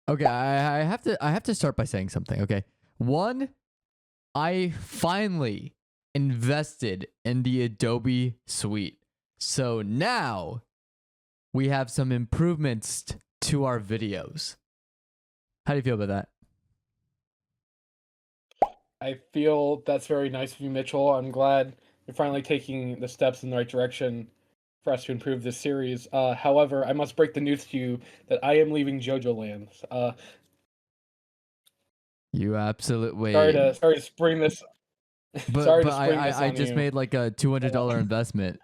Okay, I have to start by saying something. Okay, one, I finally invested in the Adobe suite, so now we have some improvements to our videos. How do you feel about that? I feel that's very nice of you, Mitchell. I'm glad you're finally taking the steps in the right direction for us to improve this series. However, I must break the news to you that I am leaving JoJoLands. You absolutely Sorry to spring this. but Sorry to spring this I on just you. made like a $200 investment.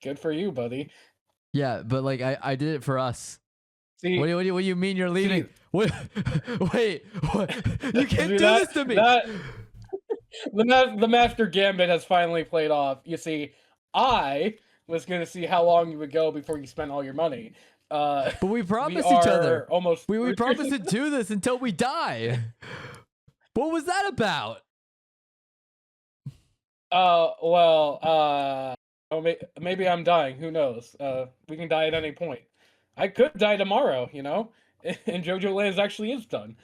Good for you, buddy. Yeah, but like I did it for us. See, What do you mean you're leaving? What? Wait, what? You can't do that, this to me. The Master Gambit has finally played off. You see, I was going to see how long you would go before you spent all your money. But we promised each other. Almost. We promised to do this until we die. What was that about? Maybe I'm dying. Who knows? We can die at any point. I could die tomorrow, you know, and JoJoLands actually is done.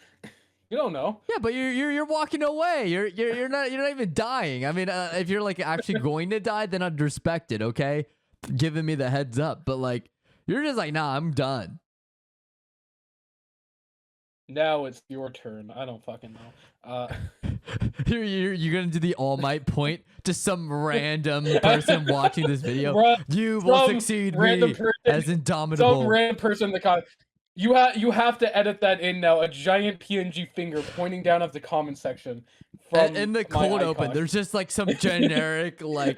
You don't know. Yeah, but you're walking away. You're not even dying. I mean, if you're like actually going to die, then I'd respect it. Okay, giving me the heads up. But like, you're just like, nah, I'm done. Now it's your turn. I don't fucking know. You're gonna do the All Might point to some random person watching this video. You will succeed me as indomitable. Some random person in the comment. You have to edit that in now. A giant PNG finger pointing down at the comment section. From in the cold open, there's just like some generic like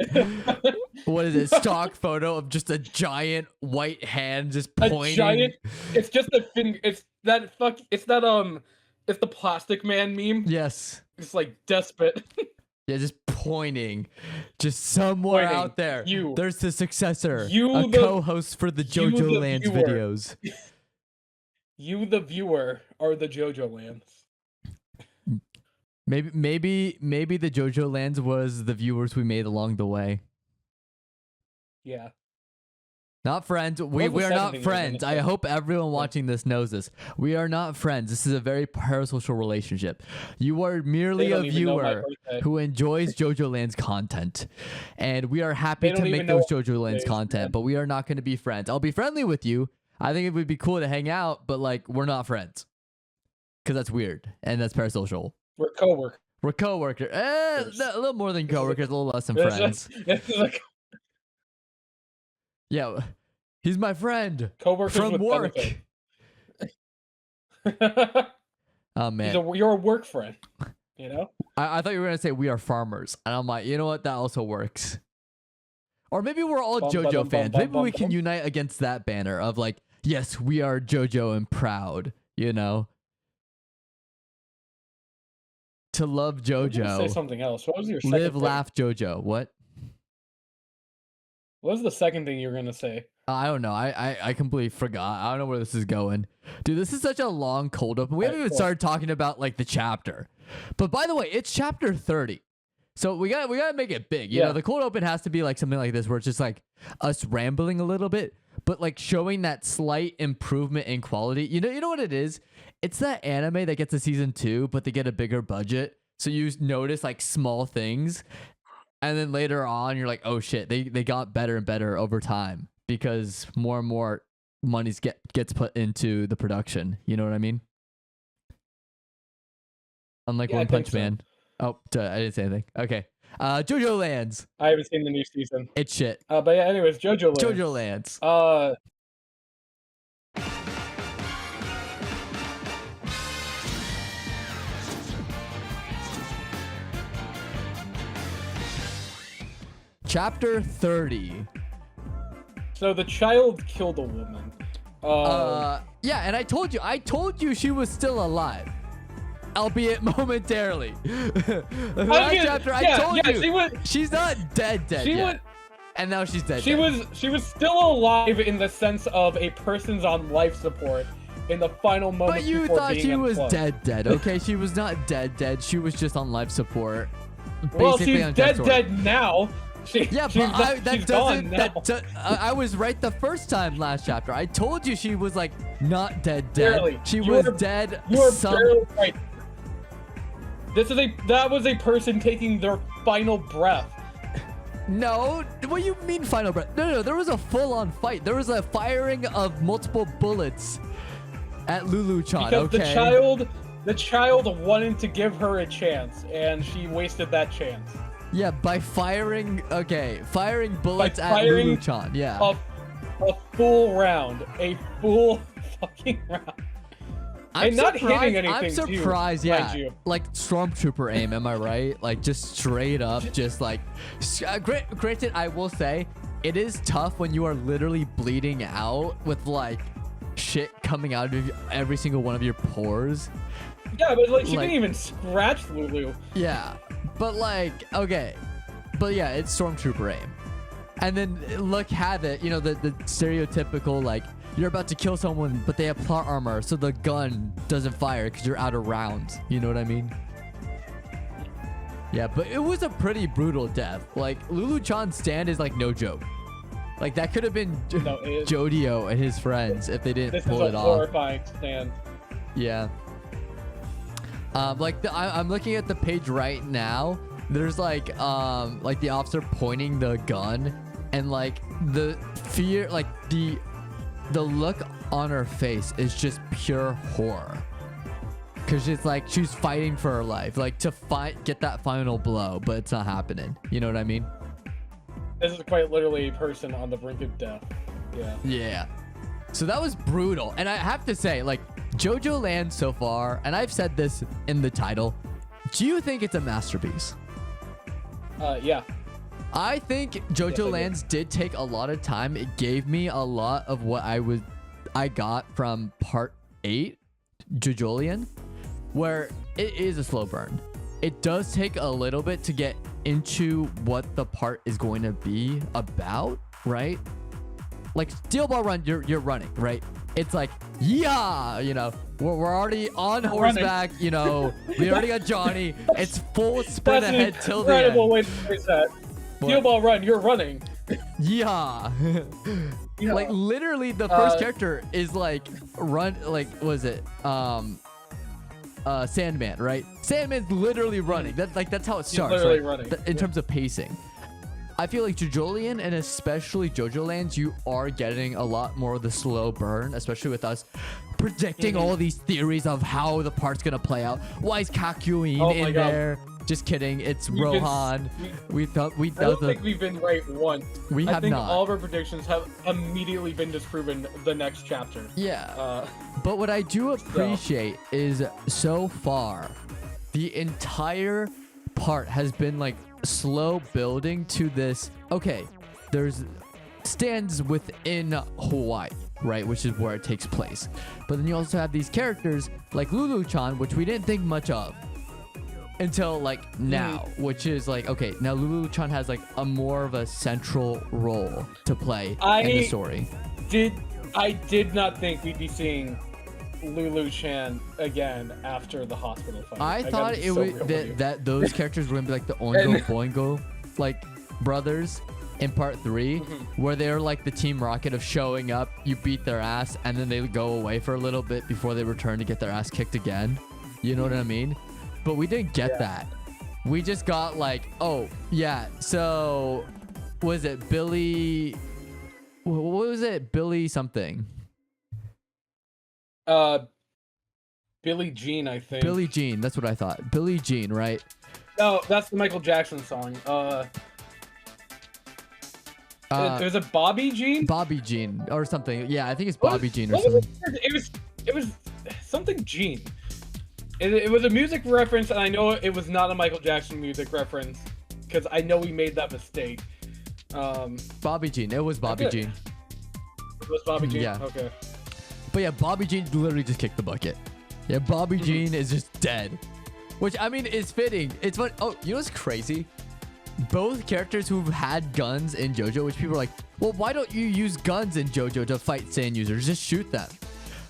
what is it, stock photo of just a giant white hand just pointing. A giant. It's just a finger. It's the Plastic Man meme. Yes. It's like despot. Yeah, just pointing. Just somewhere out there. There's the successor. A co-host for the JoJoLands videos. You, the viewer, are the JoJoLands. Maybe the JoJoLands was the viewers we made along the way. Yeah. Not friends. We are not friends. I hope everyone watching this knows this. We are not friends. This is a very parasocial relationship. You are merely a viewer who enjoys JoJoLands content. And we are happy to make those JoJoLands content, but we are not going to be friends. I'll be friendly with you. I think it would be cool to hang out, but like, we're not friends. Because that's weird. And that's parasocial. We're coworkers. We're coworkers. A little more than coworkers, a little less than friends. Yeah, he's my friend. Coworkers from work. Oh man, you're a work friend. You know. I thought you were gonna say we are farmers, and I'm like, you know what? That also works. Or maybe we're all JoJo fans. Maybe we can unite against that banner of like, yes, we are JoJo and proud. You know. To love JoJo. Say something else. What was your second live, laugh, JoJo? What? What was the second thing you were gonna say? I don't know. I completely forgot. I don't know where this is going. Dude, this is such a long cold open. We haven't even started talking about like the chapter. But by the way, it's chapter 30. So we gotta make it big. You know, the cold open has to be like something like this where it's just like us rambling a little bit, but like showing that slight improvement in quality. You know what it is? It's that anime that gets a season 2, but they get a bigger budget. So you notice like small things. And then later on, you're like, oh shit, they got better and better over time because more and more money gets put into the production. You know what I mean? Unlike One Punch Man. Oh, I didn't say anything. Okay. JoJoLands. I haven't seen the new season. It's shit. But yeah, anyways, JoJoLands. Chapter 30. So the child killed a woman. Yeah, and I told you she was still alive. Albeit momentarily. Chapter, I told you she's not dead yet. And now she's dead. She was still alive in the sense of a person's on life support in the final moment. But you thought she was dead. Okay, she was not dead. She was just on life support. Well, she's dead now. Yeah, she's but that she's doesn't. gone now. I was right the first time last chapter. I told you she was like not dead. Barely. She You was are- dead. You are barely right. That was a person taking their final breath. No, what do you mean final breath? No, there was a full-on fight. There was a firing of multiple bullets at Lulu-chan. Because Okay. the child wanted to give her a chance, and she wasted that chance. Yeah, by firing. Okay, firing bullets at firing Lulu-chan. Yeah. A full round, a full fucking round. I'm and not hitting surprised- anything. I'm surprised, too, yeah. mind you. Like stormtrooper aim, am I right? Like just straight up, just like. Granted, I will say, it is tough when you are literally bleeding out with like shit coming out of every single one of your pores. Yeah, but like she Like- didn't even scratch Lulu. Yeah, but like, okay, but yeah, it's stormtrooper aim, and then look, have it, you know, the stereotypical like. You're about to kill someone, but they have plot armor, so the gun doesn't fire because you're out of rounds. You know what I mean? Yeah, but it was a pretty brutal death. Like, Lulu-chan's stand is like no joke. Like, that could have been No, it is- Jodio and his friends if they didn't This pull is it a off. horrifying stand. Yeah. Like, I'm looking at the page right now. There's like the officer pointing the gun, and like the fear, like the look on her face is just pure horror. Cause it's like she's fighting for her life, like to get that final blow, but it's not happening. You know what I mean? This is quite literally a person on the brink of death. Yeah. Yeah. So that was brutal. And I have to say, like, JoJo Land so far, and I've said this in the title, do you think it's a masterpiece? Yeah. I think JoJo Yes, I do. Lands did take a lot of time. It gave me a lot of what I got from part 8, JoJolion, where it is a slow burn. It does take a little bit to get into what the part is going to be about, right? Like Steel Ball Run, you're running, right? It's like, yeah, you know, we're already on Running. horseback, you know, we already got Johnny. It's full sprint That's ahead an till the end. incredible way to phrase that. Steel ball run, you're running. Yeah. Yeah. Like literally the first Uh, character is like was it Sandman, right? Sandman's literally running. That's how it starts, literally right? running, In terms of pacing. I feel like JoJolion and especially JoJo Lands, you are getting a lot more of the slow burn, especially with us predicting all these theories of how the part's gonna play out. Why is Kakyoin Oh my in God. there? Just kidding. It's We've been- Rohan. we- I I don't think we've been right once. We I have think not. all of our predictions have immediately been disproven the next chapter. Yeah. But what I do appreciate is so far, the entire part has been like slow building to this. Okay, there's stands within Hawaii, right? Which is where it takes place. But then you also have these characters like Lulu-chan, which we didn't think much of until like now, which is like, okay, now Lulu-chan has like a more of a central role to play in the story. I did not think we'd be seeing Lulu-chan again after the hospital fight. I gotta thought be it so was real with you. that those characters were gonna be like the Oingo Boingo like brothers in part 3, where they're like the Team Rocket of showing up, you beat their ass, and then they go away for a little bit before they return to get their ass kicked again. You know what I mean? But we didn't get that. We just got like, oh yeah, so was it Billy? What was it? Billy something. Billie Jean, I think. Billie Jean. That's what I thought. Billie Jean, right? No, that's the Michael Jackson song. It was Bobby Jean? Bobby Jean or something. Yeah, I think it's Bobby Jean or What was something. it was something Jean. It was a music reference, and I know it was not a Michael Jackson music reference because I know we made that mistake. Bobby Jean. It was Bobby Okay. Jean. It was Bobby Jean. Yeah. Okay. But yeah, Bobby Jean literally just kicked the bucket. Yeah, Bobby Jean is just dead. Which, I mean, is fitting. It's fun. Oh, you know what's crazy? Both characters who've had guns in JoJo, which people are like, well, why don't you use guns in JoJo to fight sand users? Just shoot them.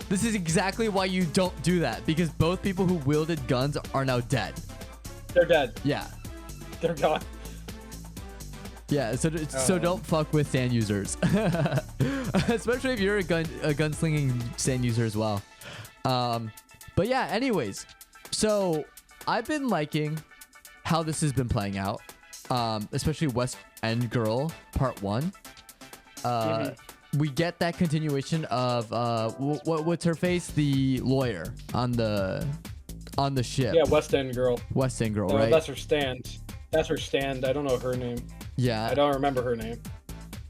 This is exactly why you don't do that. Because both people who wielded guns are now dead. They're dead. Yeah. They're gone. Yeah, so don't fuck with sand users, especially if you're a gunslinging sand user as well. But yeah, anyways, so I've been liking how this has been playing out, especially West End Girl Part 1. We get that continuation of what's her face, the lawyer on the ship. Yeah, West End Girl. West End Girl, right? That's her stand. That's her stand. I don't know her name. Yeah. I don't remember her name.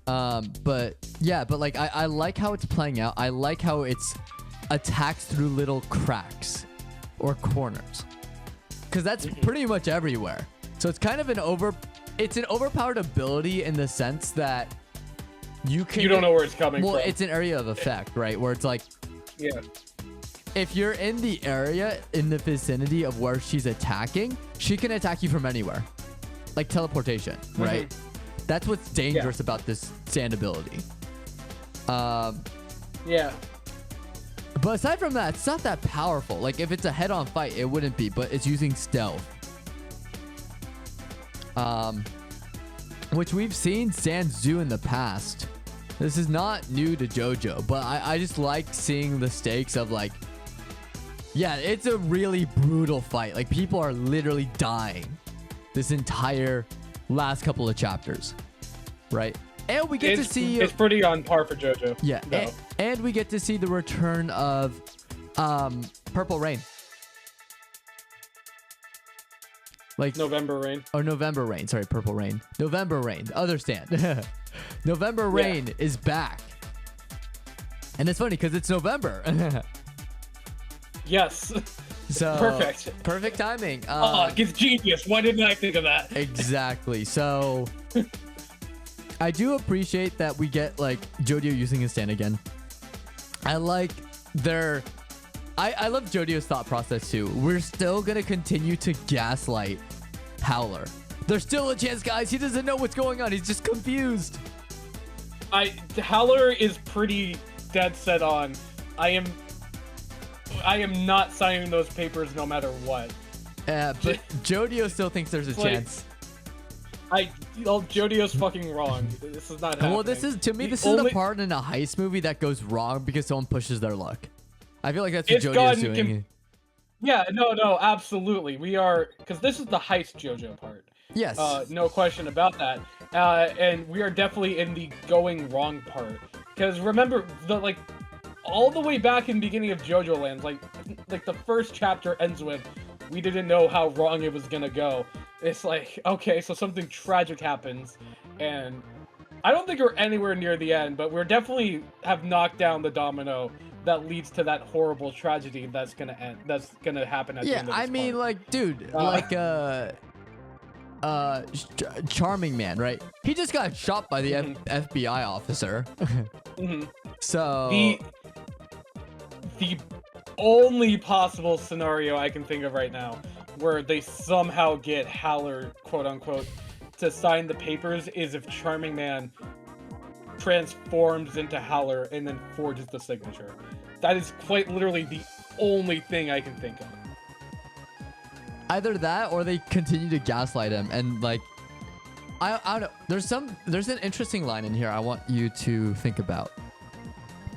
But yeah, but like I like how it's playing out. I like how it's attacks through little cracks or corners, because that's pretty much everywhere. So it's kind of an overpowered ability in the sense that you don't know where it's coming from. Well, it's an area of effect, right? Where it's like, yeah, if you're in the area in the vicinity of where she's attacking, she can attack you from anywhere, like teleportation, right? That's what's dangerous about this sand ability. Yeah. But aside from that, it's not that powerful. Like if it's a head-on fight, it wouldn't be, but it's using stealth. Which we've seen Sans do in the past. This is not new to JoJo, but I just like seeing the stakes of like, yeah, it's a really brutal fight. Like people are literally dying this entire last couple of chapters, right? And we get to see... It's pretty on par for JoJo. Yeah, and we get to see the return of Purple Rain. Like November Rain. Or November Rain. Sorry, Purple Rain. November Rain. The other stand. November Rain is back. And it's funny because it's November. Yes. So perfect timing. It's genius. Why didn't I think of that? Exactly. So I do appreciate that we get like Jodio using his stand again. I like their... I love Jodio's thought process too. We're still gonna continue to gaslight Howler. There's still a chance, guys. He doesn't know what's going on. He's just confused. Howler is pretty dead set on. I am not signing those papers no matter what. But Jodio still thinks there's a chance. Jodio's fucking wrong. This is not happening. Well, this is the part in a heist movie that goes wrong because someone pushes their luck. I feel like that's what Jodio's doing. Yeah, no, absolutely. We are, because this is the heist JoJo part. Yes. No question about that. And we are definitely in the going wrong part. Because remember, all the way back in the beginning of JoJoLands, like the first chapter ends with, we didn't know how wrong it was gonna go. It's like, okay, so something tragic happens, and I don't think we're anywhere near the end, but we're definitely have knocked down the domino that leads to that horrible tragedy that's gonna happen at the end of this mean, part. like, dude, Charming Man, right? He just got shot by the FBI officer. So the only possible scenario I can think of right now where they somehow get Howler, quote unquote, to sign the papers is if Charming Man transforms into Howler and then forges the signature. That is quite literally the only thing I can think of. Either that or they continue to gaslight him, and like I don't know. There's an interesting line in here I want you to think about,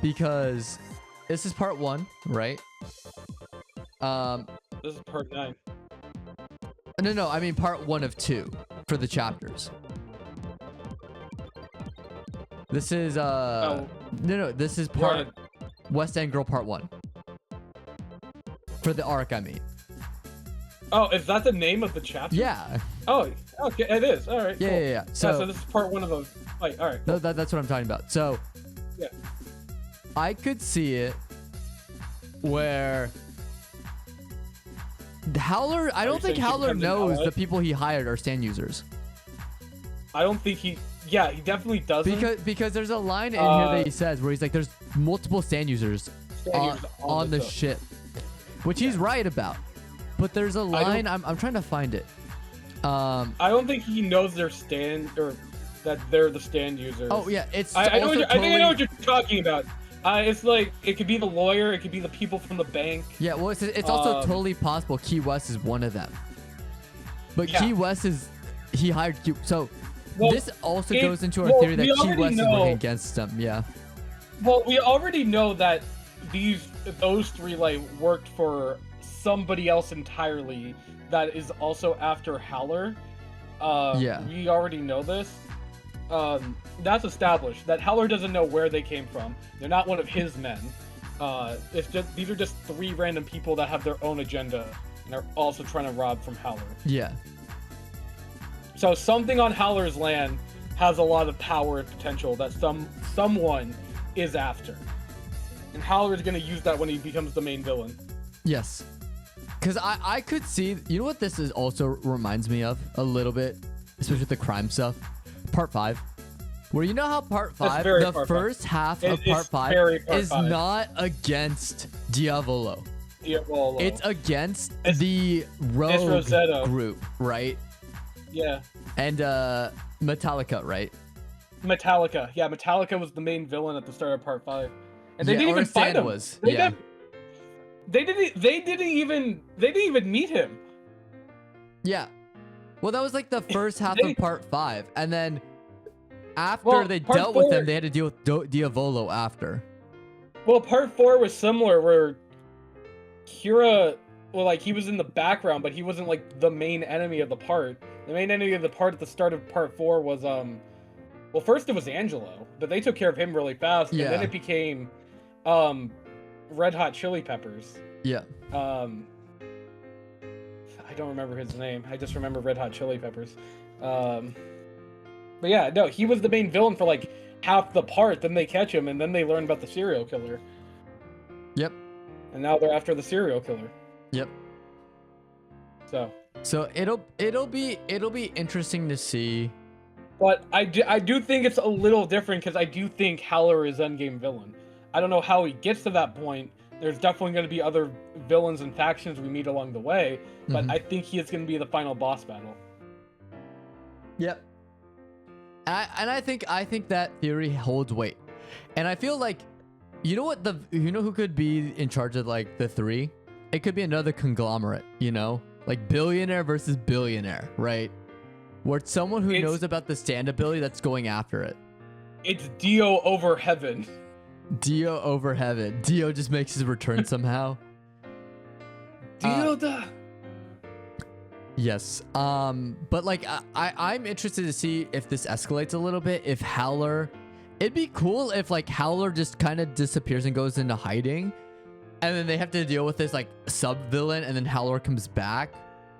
because this is part 1, right? This is part 9. No, I mean part 1 of 2 for the chapters. This is no, this is part West End Girl part 1 for the arc, I mean. Oh, is that the name of the chapter? Yeah. Oh, okay, it is. All right. Yeah. Cool. So this is part 1 of the fight. All right. Cool. No, that's what I'm talking about. So yeah, I could see it where Howler. I don't think Howler knows the people he hired are stand users. I don't think he. Yeah, he definitely doesn't. Because there's a line in here that he says where he's like, "There's multiple stand users on the ship," which he's right about. But there's a line. I'm trying to find it. I don't think he knows they're stand or that they're the stand users. Oh yeah, it's. I think I know what you're talking about. It's like it could be the lawyer, it could be the people from the bank. Yeah, well, it's also totally possible Key West is one of them. But yeah. Key West he hired Q. So this also goes into our theory that Key West is working against them. Yeah. Well, we already know that those three like worked for somebody else entirely that is also after Howler. Yeah. We already know this. That's established. That Howler doesn't know where they came from. They're not one of his men. These are just three random people that have their own agenda and are also trying to rob from Howler. Yeah. So something on Howler's land has a lot of power and potential that someone is after. And Howler is going to use that when he becomes the main villain. Yes. Because I could see, you know what this is also reminds me of a little bit, especially with the crime stuff? Part 5. Where you know how part 5, the first half of part 5 is not against Diavolo. It's against the Rogue group, right? Yeah. And Metallica, right? Metallica. Yeah, Metallica was the main villain at the start of part 5. And they didn't even fight him. They didn't even meet him. Yeah. Well, that was like the first half of part 5, and then after they dealt with them, they had to deal with Diavolo after. Well, part 4 was similar, where Kira, well, like he was in the background, but he wasn't like the main enemy of the part. The main enemy of the part at the start of part 4 was well, first it was Angelo, but they took care of him really fast, Yeah. and then it became Red Hot Chili Peppers. Yeah. I don't remember his name. I just remember Red Hot Chili Peppers. But yeah, no, he was the main villain for like half the part. Then they catch him, and then they learn about the serial killer. Yep. And now they're after the serial killer. Yep. So it'll be interesting to see. But I do think it's a little different, because I do think Howler is endgame villain. I don't know how he gets to that point. There's definitely going to be other villains and factions we meet along the way, but I think he is going to be the final boss battle. Yep. I think that theory holds weight, and I feel like, you know who could be in charge of like the 3? It could be another conglomerate, like billionaire versus billionaire, right? Where it's someone who knows about the stand ability that's going after it. It's Dio over heaven. Dio over heaven. Dio just makes his return somehow. Dio da. Yes. But like I'm interested to see if this escalates a little bit. If Howler, it'd be cool if like Howler just kind of disappears and goes into hiding, and then they have to deal with this like sub villain, and then Howler comes back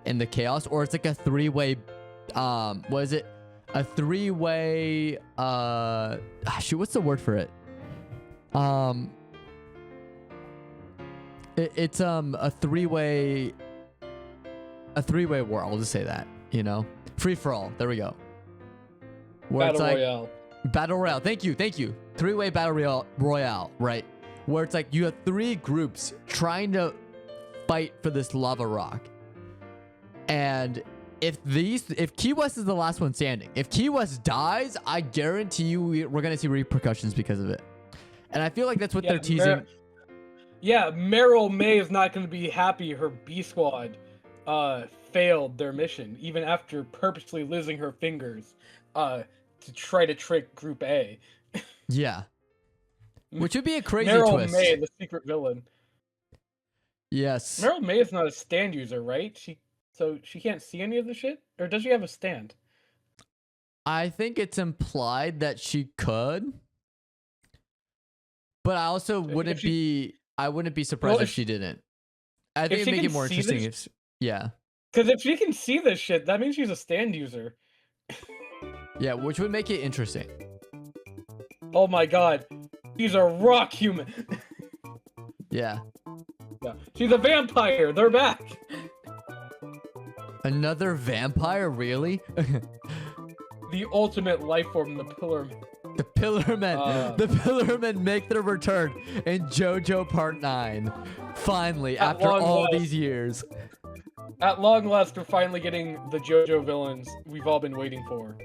in the chaos, or it's like a 3-way. What is it? A 3-way. Shoot, what's the word for it? It's a 3-way. A 3-way war. I'll just say that. Free for all. There we go. Where Battle Royale. Battle Royale. Thank you. 3-way Battle Royale. Right. Where it's like you have 3 groups trying to fight for this lava rock, and if Key West is the last one standing, if Key West dies, I guarantee you we're gonna see repercussions because of it. And I feel like that's what they're teasing. Meryl May is not going to be happy her B Squad failed their mission, even after purposely losing her fingers to try to trick Group A. Yeah. Which would be a crazy Meryl twist. May, the secret villain. Yes. Meryl May is not a stand user, right? So she can't see any of the shit? Or does she have a stand? I think it's implied that she could. But I also wouldn't be surprised if she didn't. I think it'd make it more interesting if yeah. Because if she can see this shit, that means she's a stand user. Yeah, which would make it interesting. Oh my god. She's a rock human. Yeah. Yeah. She's a vampire. They're back. Another vampire, really? The ultimate life form, the Pillar. The Pillarmen. The Pillarmen make their return in JoJo Part 9. Finally, after all these years. At long last, we're finally getting the JoJo villains we've all been waiting for.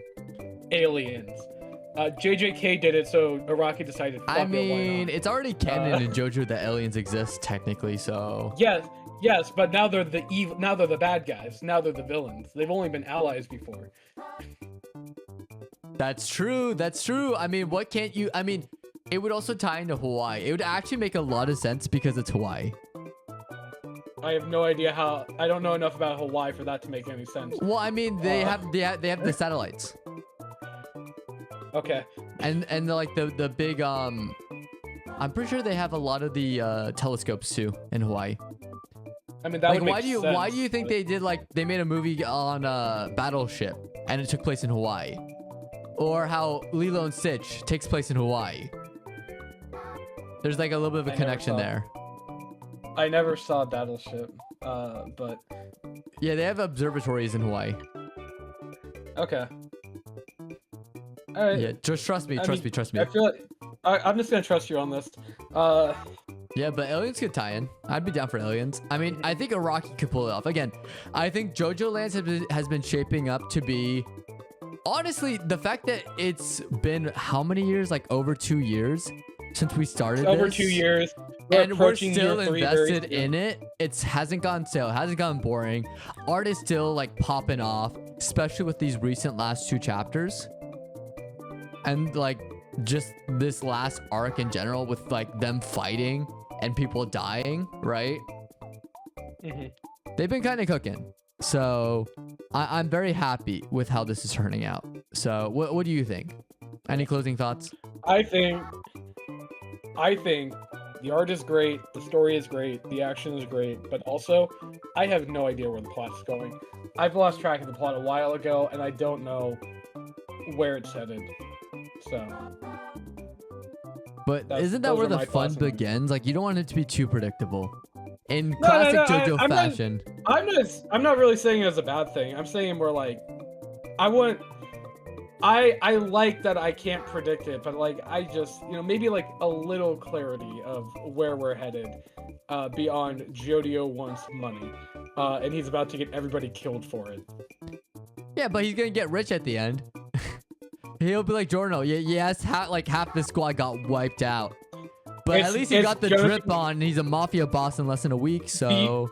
Aliens. JJK did it, so Araki decided. I mean, it's already canon in JoJo that aliens exist technically, so. Yes, but now they're the evil. Now they're the bad guys. Now they're the villains. They've only been allies before. That's true. That's true. I mean, what can't you? I mean, it would also tie into Hawaii. It would actually make a lot of sense because it's Hawaii. I have no idea how. I don't know enough about Hawaii for that to make any sense. Well, I mean, they have the satellites. Okay. And like the big I'm pretty sure they have a lot of the telescopes too in Hawaii. I mean, that Like, would make why sense, do you think they made a movie on a battleship and it took place in Hawaii? Or how Lilo and Stitch takes place in Hawaii? There's like a little bit of a connection there. I never saw Battleship, but Yeah, they have observatories in Hawaii. okay. All right. Yeah, just trust me. Trust me. I feel like I'm just gonna trust you on this. Yeah, but aliens could tie in. I'd be down for aliens. I mean, I think Iraqi could pull it off. Again, I think JoJo Lands has been shaping up to be... Honestly, the fact that it's been how many years? Like over 2 years since we started over this? 2 years. And we're approaching still year 3 invested very in it. It hasn't gone stale. It hasn't gone boring. Art is still like popping off, especially with these recent last 2 chapters. And like just this last arc in general with like them fighting and people dying, right? Mhm. They've been kind of cooking. So I'm very happy with how this is turning out. So what do you think? Any closing thoughts? I think the art is great, the story is great, the action is great, but also I have no idea where the plot is going. I've lost track of the plot a while ago, and I don't know where it's headed. So, But isn't that those where are the my fun thoughts on it. begins? Like, you don't want it to be too predictable. In No, classic no, JoJo I'm not- fashion. I'm not really saying it as a bad thing. I'm saying more like I like that I can't predict it, but like I just, maybe like a little clarity of where we're headed beyond Jodio wants money, and he's about to get everybody killed for it. Yeah, but he's gonna get rich at the end. He'll be like Giorno. Yes, half the squad got wiped out. But at least he got the drip on, and he's a mafia boss in less than a week, so...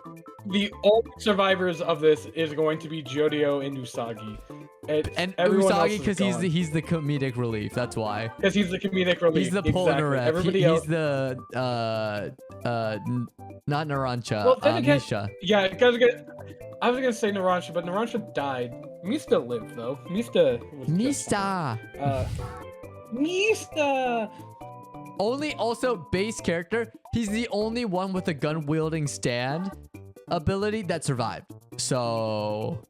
The only survivors of this is going to be Jodio and Usagi. And everyone else Usagi, is because gone. he's the comedic relief, that's why. Because he's the comedic relief. He's the pulling rep. Everybody He's else... the, not Narancha, Well, then again, Misha. yeah, because I was gonna say Narancia, but Narancia died. Mista lived though. Mista was Mista! Mista! Only also base character, he's the only one with a gun wielding stand ability that survived. So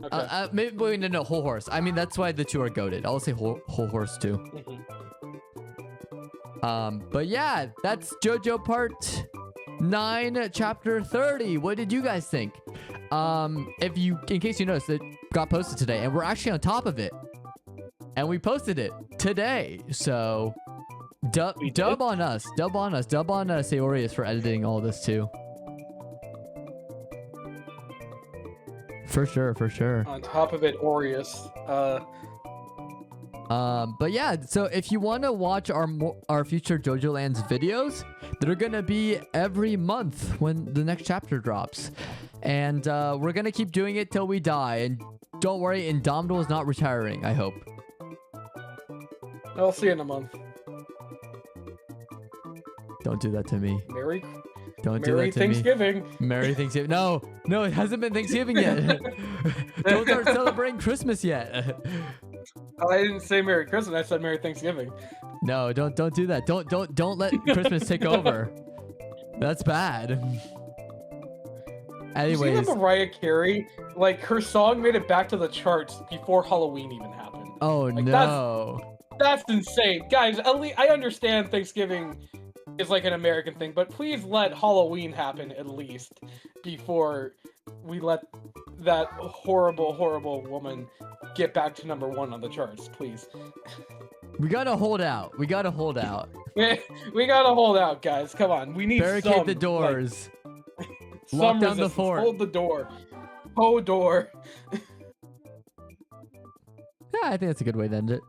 Okay. maybe wait, no, whole horse. I mean, that's why the 2 are goated. I'll say whole horse too. But yeah, that's JoJo part 9 chapter 30. What did you guys think? In case you noticed, it got posted today and we're actually on top of it. And we posted it today. So dub on us. Dub on Seyorias for editing all this too. For sure. On top of it, Aureus. But yeah, so if you want to watch our future JoJo Lands videos, they're gonna be every month when the next chapter drops. And we're gonna keep doing it till we die. And don't worry, Indomitable is not retiring, I hope. I'll see you in a month. Don't do that to me. Merry Don't do that to Thanksgiving. me. Merry Thanksgiving. No, it hasn't been Thanksgiving yet. Don't start celebrating Christmas yet. I didn't say Merry Christmas. I said Merry Thanksgiving. No, don't do that. Don't let Christmas take over. That's bad. You see Anyways. that Mariah Carey, like her song made it back to the charts before Halloween even happened. Oh Like, no. That's insane, guys. At least I understand Thanksgiving is like an American thing, but please let Halloween happen at least before we let that horrible woman get back to #1 on the charts, please. We gotta hold out. We gotta hold out, guys. Come on, we need Barricade the doors. Lock down the fort. Hold the door. Hold door. Yeah, I think that's a good way to end it.